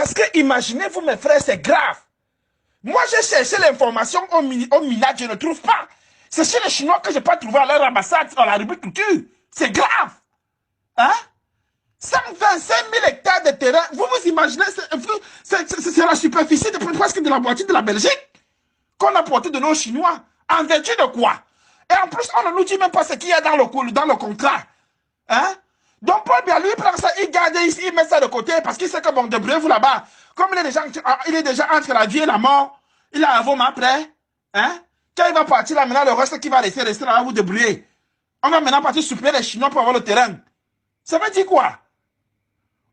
Parce que imaginez-vous, mes frères, c'est grave. Moi, j'ai cherché l'information au MINAC, je ne trouve pas. C'est chez les Chinois que je n'ai pas trouvé à leur ambassade, à la rubrique culture. C'est grave. Hein? 125 000 hectares de terrain. Vous vous imaginez, c'est la superficie de presque de la moitié de la Belgique qu'on a porté de nos Chinois. En vertu de quoi? Et en plus, on ne nous dit même pas ce qu'il y a dans le contrat. Hein? Donc Paul Biya, lui, prend ça, il garde ici, il met ça de côté parce qu'il sait que bon, débrouillez-vous là-bas. Comme il est déjà entre la vie et la mort, il a un vomi après. Hein? Quand il va partir là, maintenant, le reste qui va rester là, vous débrouiller. On va maintenant partir suppléer les Chinois pour avoir le terrain. Ça veut dire quoi?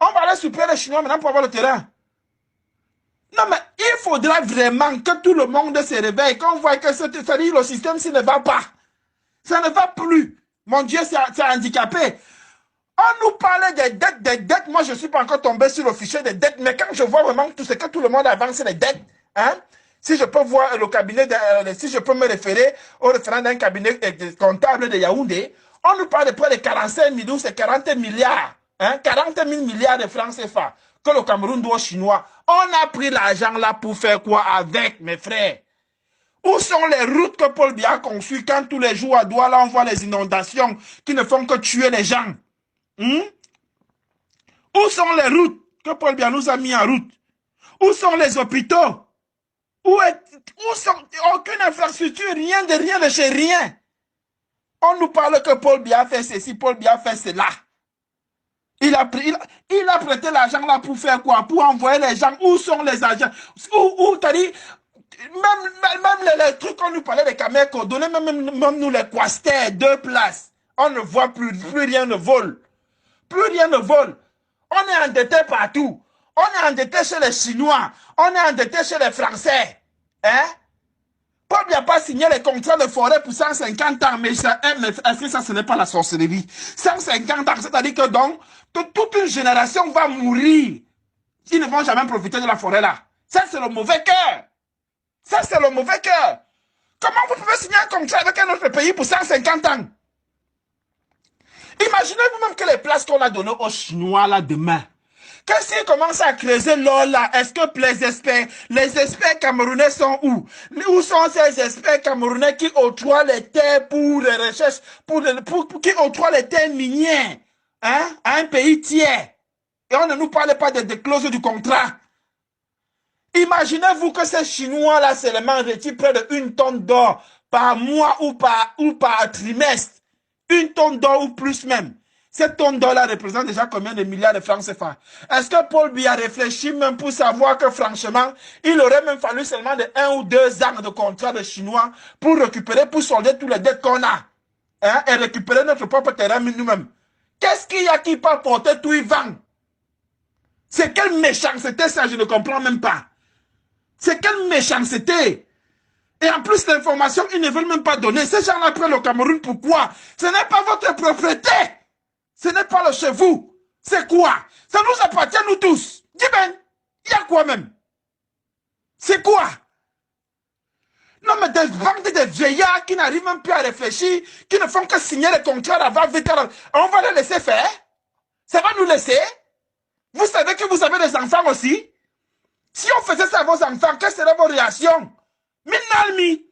On va aller suppléer les Chinois maintenant pour avoir le terrain. Non, mais il faudra vraiment que tout le monde se réveille, qu'on voit que le système, s'il ne va pas. Ça ne va plus. Mon Dieu, c'est handicapé. On nous parlait des dettes. Moi, je ne suis pas encore tombé sur le fichier des dettes. Mais quand je vois vraiment tout ce que tout le monde avance, c'est les dettes. Hein? Si je peux voir le cabinet, si je peux me référer au référent d'un cabinet comptable de Yaoundé, on nous parle de près de 45 millions, c'est 40 milliards. Hein? 40 000 milliards de francs CFA que le Cameroun doit aux Chinois. On a pris l'argent là pour faire quoi avec, mes frères? Où sont les routes que Paul Biya a conçues quand tous les jours à Douala on voit les inondations qui ne font que tuer les gens? Où sont les routes que Paul Biya nous a mis en route? Où sont les hôpitaux? Où sont aucune infrastructure, rien de chez rien? On nous parle que Paul Biya fait ceci, Paul Biya fait cela. Il a prêté l'argent là pour faire quoi? Pour envoyer les gens. Où sont les agents? Où t'as dit, même les trucs qu'on nous parlait des caméras qu'on donnait, même nous les quasters, 2 places. On ne voit plus rien ne vole. Plus rien ne vole. On est endetté partout. On est endetté chez les Chinois. On est endetté chez les Français. Hein? Paul Biya n'a pas signé les contrats de forêt pour 150 ans. Mais est-ce que ça, ce n'est pas la sorcellerie? 150 ans, c'est-à-dire que donc, toute une génération va mourir. Ils ne vont jamais profiter de la forêt là. Ça, c'est le mauvais cœur. Ça, c'est le mauvais cœur. Comment vous pouvez signer un contrat avec un autre pays pour 150 ans? Imaginez-vous même que les places qu'on a données aux Chinois là demain. Qu'est-ce qu'ils commencent à creuser l'or là? Est-ce que les experts camerounais sont où? Où sont ces experts camerounais qui octroient les terres pour les recherches, qui octroient les terres minières, hein, à un pays tiers? Et on ne nous parle pas des clauses du contrat. Imaginez-vous que ces Chinois là seulement retirent près de 1 tonne d'or par mois ou par trimestre. 1 tonne d'or ou plus même. Cette tonne d'or là représente déjà combien de milliards de francs CFA? Est-ce que Paul Biya réfléchit même pour savoir que franchement, il aurait même fallu seulement de 1 ou 2 ans de contrat de Chinois pour récupérer, pour solder tous les dettes qu'on a, hein, et récupérer notre propre terrain nous-mêmes? Qu'est-ce qu'il y a qui peut porter tout, il vend? C'est quelle méchanceté ça, je ne comprends même pas. C'est quelle méchanceté? Et en plus, l'information, ils ne veulent même pas donner. Ces gens-là prennent le Cameroun, pourquoi? Ce n'est pas votre propriété. Ce n'est pas le chez vous. C'est quoi? Ça nous appartient, nous tous. Dis ben, il y a quoi même? C'est quoi? Non, mais des banques, des vieillards qui n'arrivent même plus à réfléchir, qui ne font que signer les contrats avant, vite, on va les laisser faire? Ça va nous laisser? Vous savez que vous avez des enfants aussi? Si on faisait ça à vos enfants, quelles seraient vos réactions? Minalmi.